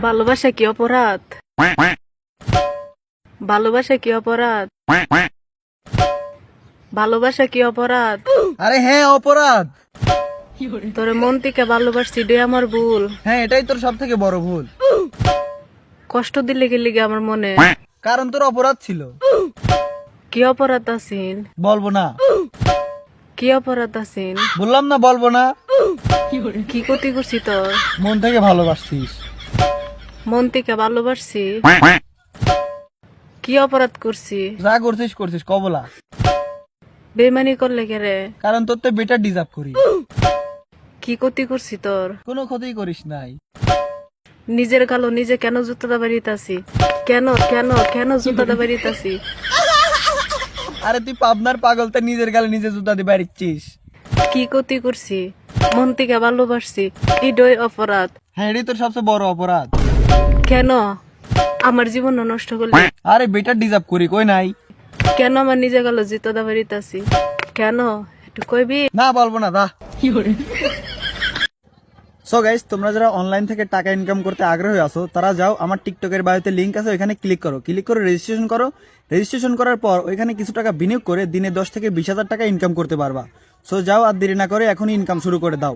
ভালোবাসা কি অপরাধ? ভালোবাসা কি অপরাধ? ভালোবাসা কি অপরাধ? আরে হ্যাঁ অপরাধ। তোরে মন থেকে ভালোবাসছি, ডে আমার ভুল। হ্যাঁ এটাই তোর সব থেকে বড় ভুল, কষ্ট দিলে কি লিগে আমার মনে? কারণ তোর অপরাধ ছিল। কি অপরাধ আছেন? বলবো না। কি অপরাধ আছেন? বললাম না বলবো না। কি ক্ষতি করছি তোর? মন থেকে ভালোবাসছিস। মন থেকে ভালোবাসছি। কি অপরাধ করছি? যা করছিস করছিস কবলা। বেমানি করলে কে রে? কারণ তোর তো বেটার ডিজার্ভ করি। কি ক্ষতি করছি তোর? কোনো ক্ষতি করিস নাই। নিজের গালো নিজে কেন জুতোটা বাড়িতেছি? কেন কেন কেন জুতোটা বাড়িতেছি? আরে তুই পাবনার পাগল, তা নিজের গালে নিজে জুতা দিয়ে বাড়িচ্ছিস। কি ক্ষতি করছি? মন থেকে ভালোবাসছি, এটাই অপরাধ। হ্যাঁ এটাই তোর সবচেয়ে বড় অপরাধ। কেন আমার জীবন নষ্ট করলি? আরে বেটার ডিজার্ভ করি কই নাই। কেন আমার নিজে গেল জুতোটা বাড়িতেছি? কেন একটু কইবি? না বলবো না দা। সো গাইস, তোমরা যারা অনলাইন থেকে টাকা ইনকাম করতে আগ্রহী আছো তারা যাও আমার টিকটকের বায়োতে লিংক আছে, ওখানে ক্লিক করে রেজিস্ট্রেশন করো। রেজিস্ট্রেশন করার পর ওইখানে কিছু টাকা বিনিয়োগ করে দিনে 10 থেকে 20 হাজার টাকা ইনকাম করতে পারবা। সো যাও আর দেরি না করে এখনই ইনকাম শুরু করে দাও।